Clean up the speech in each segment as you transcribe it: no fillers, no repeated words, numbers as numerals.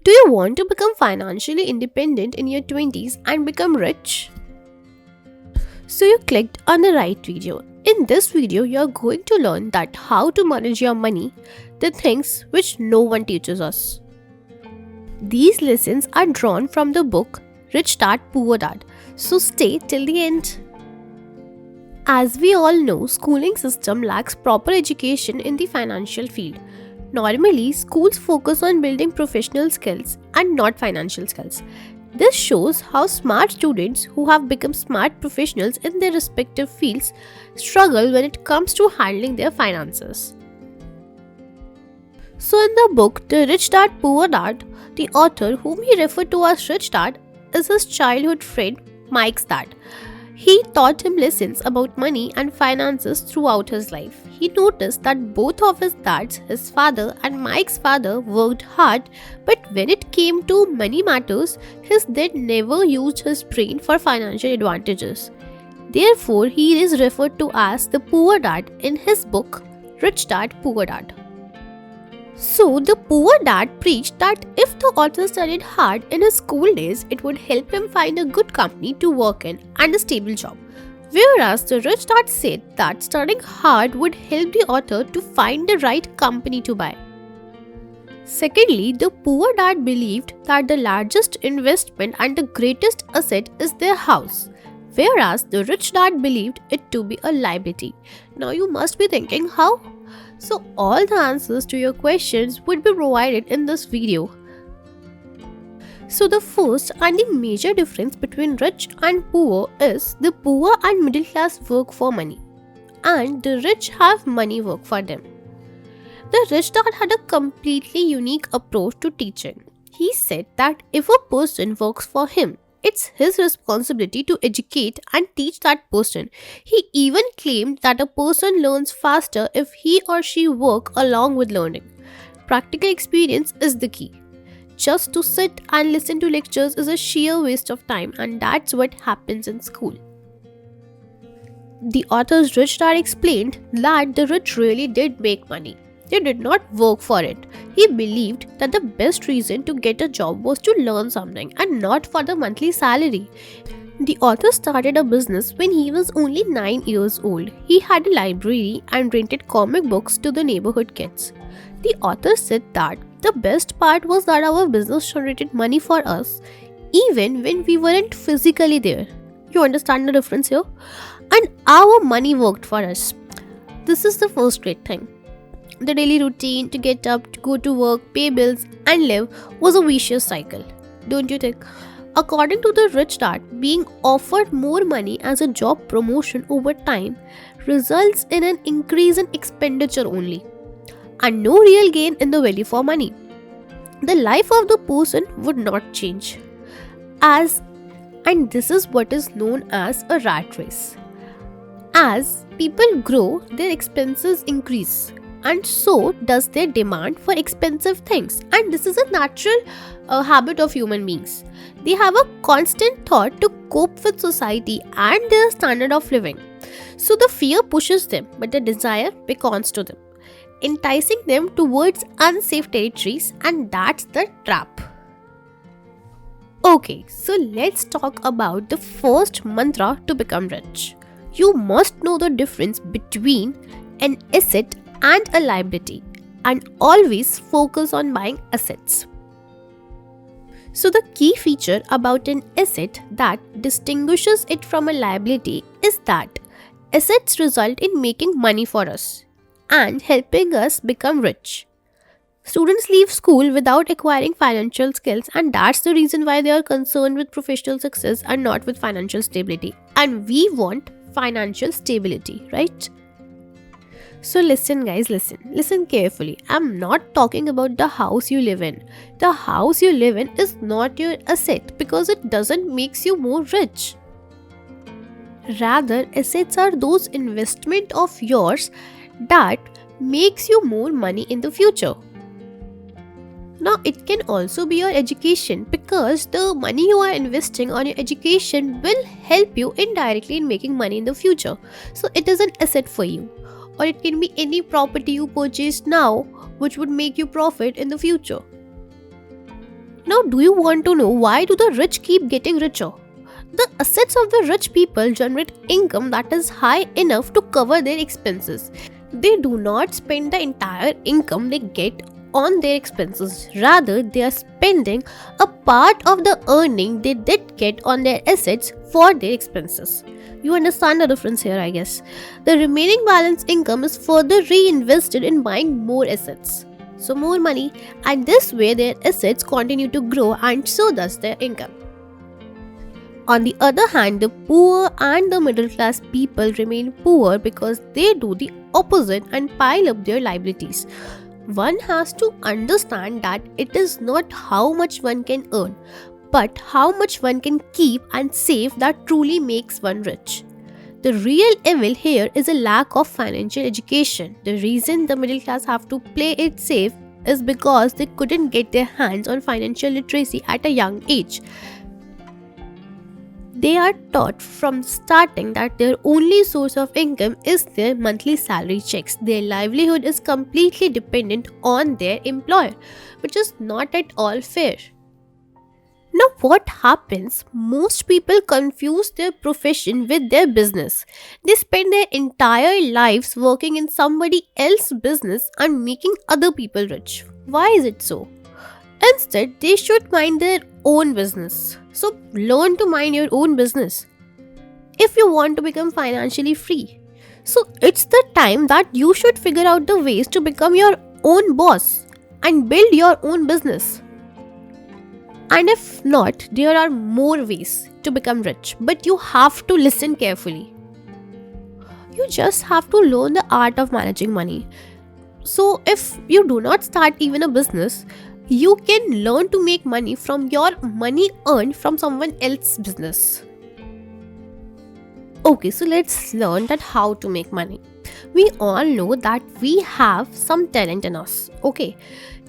Do you want to become financially independent in your 20s and become rich? So you clicked on the right video. In this video, you are going to learn that how to manage your money, the things which no one teaches us. These lessons are drawn from the book Rich Dad Poor Dad. So stay till the end. As we all know, schooling system lacks proper education in the financial field. Normally, schools focus on building professional skills and not financial skills. This shows how smart students who have become smart professionals in their respective fields struggle when it comes to handling their finances. So, in the book The Rich Dad Poor Dad, the author, whom he referred to as Rich Dad, is his childhood friend Mike's dad. He taught him lessons about money and finances throughout his life. He noticed that both of his dads, his father and Mike's father, worked hard, but when it came to money matters, his dad never used his brain for financial advantages. Therefore, he is referred to as the poor dad in his book Rich Dad Poor Dad. So, the poor dad preached that if the author studied hard in his school days, it would help him find a good company to work in and a stable job. Whereas the rich dad said that studying hard would help the author to find the right company to buy. Secondly, the poor dad believed that the largest investment and the greatest asset is their house, whereas the rich dad believed it to be a liability. Now you must be thinking, how? So all the answers to your questions would be provided in this video. So the first and the major difference between rich and poor is the poor and middle class work for money and the rich have money work for them. The rich dad had a completely unique approach to teaching. He said that if a person works for him, it's his responsibility to educate and teach that person. He even claimed that a person learns faster if he or she work along with learning. Practical experience is the key. Just to sit and listen to lectures is a sheer waste of time, and that's what happens in school. The author's rich dad explained that the rich really did make money. They did not work for it. He believed that the best reason to get a job was to learn something and not for the monthly salary. The author started a business when he was only 9 years old. He had a library and rented comic books to the neighborhood kids. The author said that the best part was that our business generated money for us even when we weren't physically there. You understand the difference here? And our money worked for us. This is the first great thing. The daily routine to get up, to go to work, pay bills and live was a vicious cycle, don't you think? According to the rich dad, being offered more money as a job promotion over time results in an increase in expenditure only and no real gain in the value for money. The life of the person would not change. And this is what is known as a rat race. As people grow, their expenses increase. And so does their demand for expensive things. And this is a natural habit of human beings. They have a constant thought to cope with society and their standard of living. So the fear pushes them, but the desire beckons to them, enticing them towards unsafe territories, and that's the trap. Okay, so let's talk about the first mantra to become rich. You must know the difference between an asset and a liability, and always focus on buying assets. So the key feature about an asset that distinguishes it from a liability is that assets result in making money for us and helping us become rich. Students leave school without acquiring financial skills, and that's the reason why they are concerned with professional success and not with financial stability. And we want financial stability, right? So listen guys, listen carefully. I'm not talking about the house you live in. The house you live in is not your asset because it doesn't make you more rich. Rather, assets are those investment of yours that makes you more money in the future. Now, it can also be your education because the money you are investing on your education will help you indirectly in making money in the future. So it is an asset for you. Or it can be any property you purchase now which would make you profit in the future. Now, do you want to know why do the rich keep getting richer? The assets of the rich people generate income that is high enough to cover their expenses. They do not spend the entire income they get on their expenses. Rather, they are spending a part of the earning they did get on their assets for their expenses. You understand the difference here, I guess. The remaining balance income is further reinvested in buying more assets. So, more money, and this way their assets continue to grow and so does their income. On the other hand, the poor and the middle class people remain poor because they do the opposite and pile up their liabilities. One has to understand that it is not how much one can earn, but how much one can keep and save that truly makes one rich. The real evil here is a lack of financial education. The reason the middle class have to play it safe is because they couldn't get their hands on financial literacy at a young age. They are taught from starting that their only source of income is their monthly salary checks. Their livelihood is completely dependent on their employer, which is not at all fair. Now, what happens? Most people confuse their profession with their business. They spend their entire lives working in somebody else's business and making other people rich. Why is it so? Instead, they should mind their own business. So, learn to mind your own business if you want to become financially free. So, it's the time that you should figure out the ways to become your own boss and build your own business. And if not, there are more ways to become rich, but you have to listen carefully. You just have to learn the art of managing money. So, if you do not start even a business, you can learn to make money from your money earned from someone else's business. Okay, so let's learn that how to make money. We all know that we have some talent in us. Okay,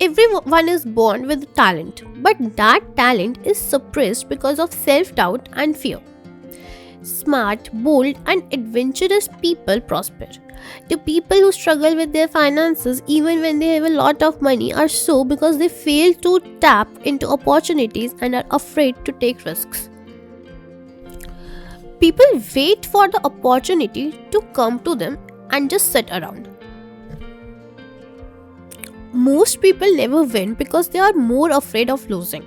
everyone is born with talent, but that talent is suppressed because of self-doubt and fear. Smart, bold, and adventurous people prosper. The people who struggle with their finances even when they have a lot of money are so because they fail to tap into opportunities and are afraid to take risks. People wait for the opportunity to come to them and just sit around. Most people never win because they are more afraid of losing.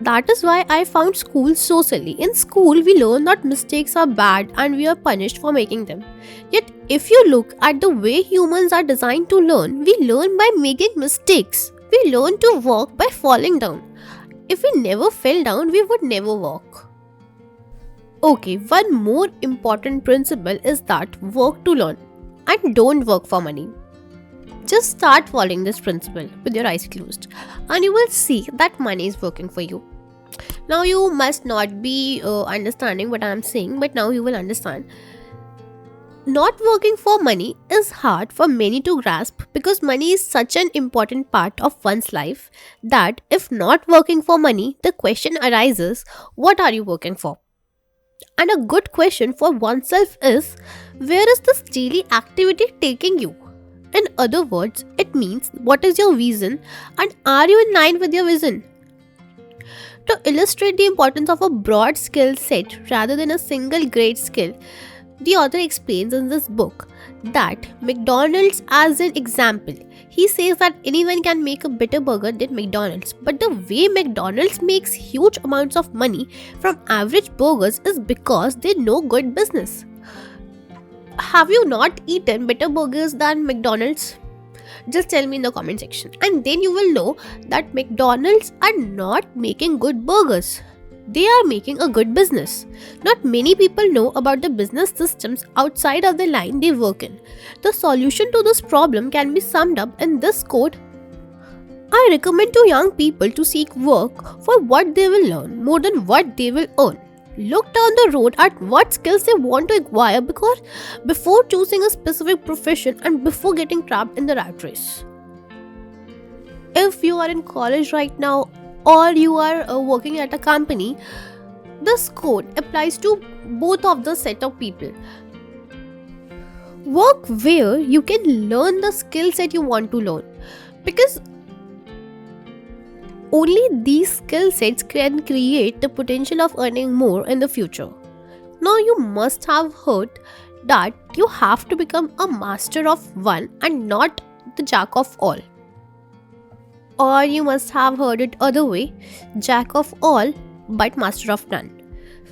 That is why I found school so silly. In school, we learn that mistakes are bad and we are punished for making them. Yet, if you look at the way humans are designed to learn, we learn by making mistakes. We learn to walk by falling down. If we never fell down, we would never walk. Okay, one more important principle is that work to learn and don't work for money. Just start following this principle with your eyes closed and you will see that money is working for you. Now you must not be understanding what I am saying, but now you will understand. Not working for money is hard for many to grasp because money is such an important part of one's life that if not working for money, the question arises, what are you working for? And a good question for oneself is, where is this daily activity taking you? In other words, it means what is your vision and are you in line with your vision? To illustrate the importance of a broad skill set rather than a single great skill, the author explains in this book that McDonald's as an example. He says that anyone can make a better burger than McDonald's, but the way McDonald's makes huge amounts of money from average burgers is because they know good business. Have you not eaten better burgers than McDonald's? Just tell me in the comment section. And then you will know that McDonald's are not making good burgers. They are making a good business. Not many people know about the business systems outside of the line they work in. The solution to this problem can be summed up in this quote. I recommend to young people to seek work for what they will learn more than what they will earn. Look down the road at what skills they want to acquire before choosing a specific profession and before getting trapped in the rat race. If you are in college right now or you are working at a company, this code applies to both of the set of people. Work where you can learn the skills that you want to learn, because Only these skill sets can create the potential of earning more in the future. Now, you must have heard that you have to become a master of one and not the jack of all. Or you must have heard it other way, jack of all but master of none.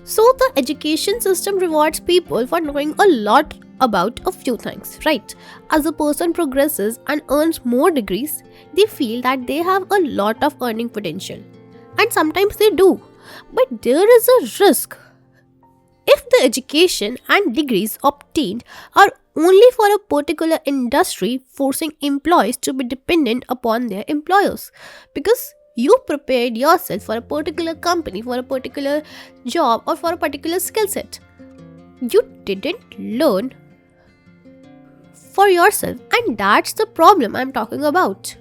So the education system rewards people for knowing a lot about a few things, right? As a person progresses and earns more degrees, they feel that they have a lot of earning potential. And sometimes they do. But there is a risk. If the education and degrees obtained are only for a particular industry, forcing employees to be dependent upon their employers, because you prepared yourself for a particular company, for a particular job, or for a particular skill set. You didn't learn for yourself, and that's the problem I'm talking about.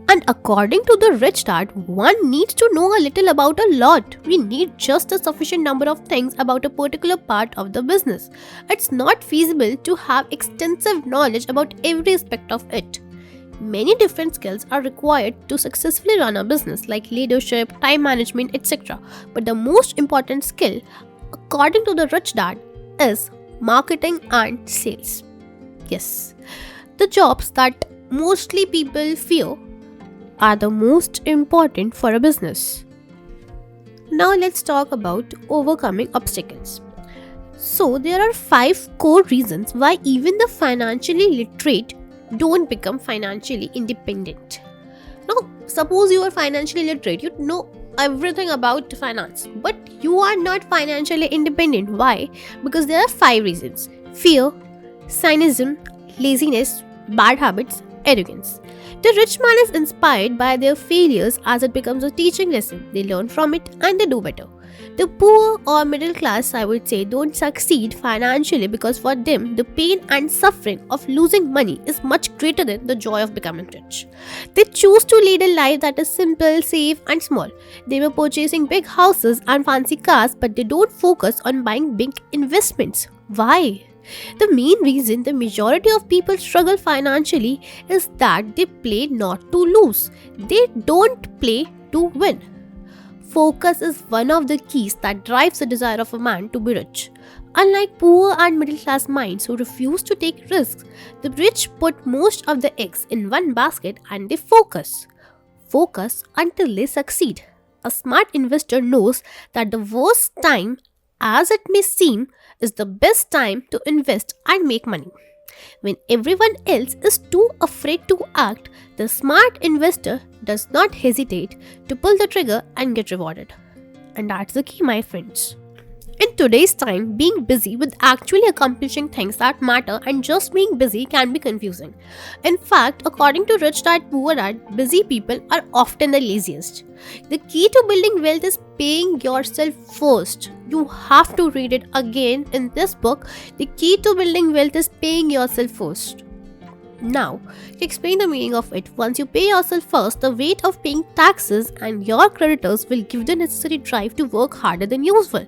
And according to the rich dad, one needs to know a little about a lot. We need just a sufficient number of things about a particular part of the business. It's not feasible to have extensive knowledge about every aspect of it. Many different skills are required to successfully run a business, like leadership, time management, etc. But the most important skill, according to the rich dad, is marketing and sales. Yes, the jobs that mostly people fear are the most important for a business. Now let's talk about overcoming obstacles. So there are 5 core reasons why even the financially literate don't become financially independent. Now, suppose you are financially literate, you know everything about finance, but you are not financially independent. Why? Because there are 5 reasons: fear, cynicism, laziness, bad habits, arrogance. The rich man is inspired by their failures as it becomes a teaching lesson. They learn from it and they do better. The poor or middle class, I would say, don't succeed financially because for them, the pain and suffering of losing money is much greater than the joy of becoming rich. They choose to lead a life that is simple, safe, and small. They were purchasing big houses and fancy cars, but they don't focus on buying big investments. Why? The main reason the majority of people struggle financially is that they play not to lose. They don't play to win. Focus is one of the keys that drives the desire of a man to be rich. Unlike poor and middle class minds who refuse to take risks, the rich put most of the eggs in one basket and they focus. Focus until they succeed. A smart investor knows that the worst time, as it may seem, is the best time to invest and make money. When everyone else is too afraid to act, the smart investor does not hesitate to pull the trigger and get rewarded. And that's the key, my friends. In today's time, being busy with actually accomplishing things that matter and just being busy can be confusing. In fact, according to Rich Dad Poor Dad, busy people are often the laziest. The key to building wealth is paying yourself first. You have to read it again in this book. The key to building wealth is paying yourself first. Now, to explain the meaning of it, once you pay yourself first, the weight of paying taxes and your creditors will give the necessary drive to work harder than usual.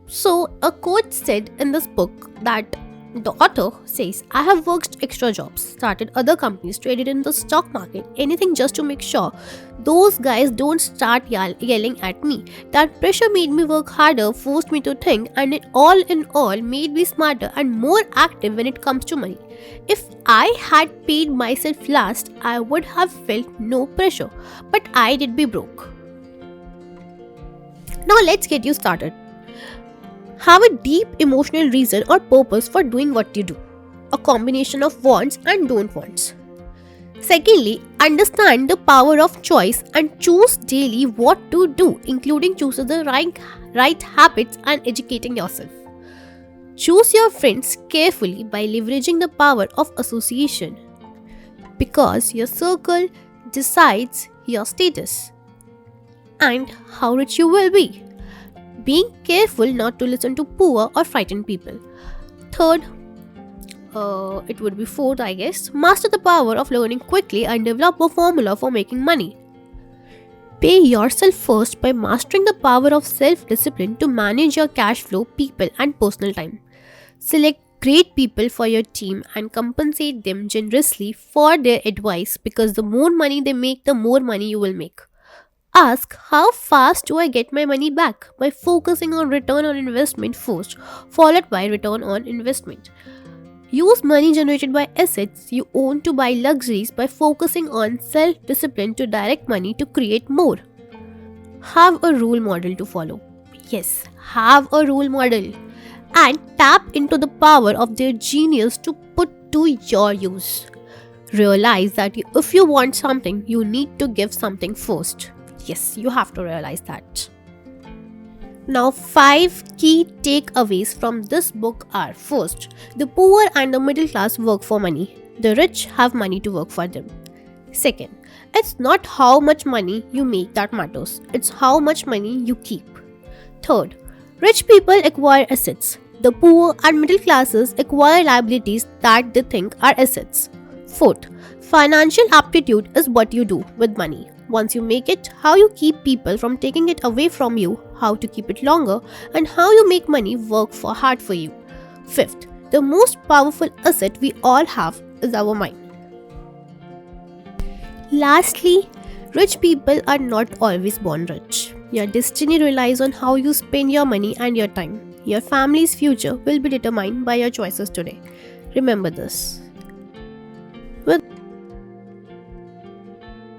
So, a quote said in this book that the author says, I have worked extra jobs, started other companies, traded in the stock market, anything just to make sure those guys don't start yelling at me. That pressure made me work harder, forced me to think, and it all in all made me smarter and more active when it comes to money. If I had paid myself last, I would have felt no pressure, but I did be broke. Now let's get you started. Have a deep emotional reason or purpose for doing what you do. A combination of wants and don't wants. Secondly, understand the power of choice and choose daily what to do, including choosing the right habits and educating yourself. Choose your friends carefully by leveraging the power of association, because your circle decides your status and how rich you will be. Being careful not to listen to poor or frightened people. Third, it would be fourth, I guess. Master the power of learning quickly and develop a formula for making money. Pay yourself first by mastering the power of self-discipline to manage your cash flow, people, and personal time. Select great people for your team and compensate them generously for their advice, because the more money they make, the more money you will make. Ask, how fast do I get my money back? By focusing on return on investment first, followed by return on investment. Use money generated by assets you own to buy luxuries by focusing on self discipline to direct money to create more. Have a role model to follow. Yes, have a role model and tap into the power of their genius to put to your use. Realize that if you want something, you need to give something first. Yes, you have to realize that. Now, 5 key takeaways from this book are: first, the poor and the middle class work for money, the rich have money to work for them. Second, it's not how much money you make that matters, it's how much money you keep. Third, rich people acquire assets, the poor and middle classes acquire liabilities that they think are assets. Fourth, financial aptitude is what you do with money. Once you make it, how you keep people from taking it away from you, how to keep it longer, and how you make money work for hard for you. Fifth, the most powerful asset we all have is our mind. Lastly, rich people are not always born rich. Your destiny relies on how you spend your money and your time. Your family's future will be determined by your choices today. Remember this. With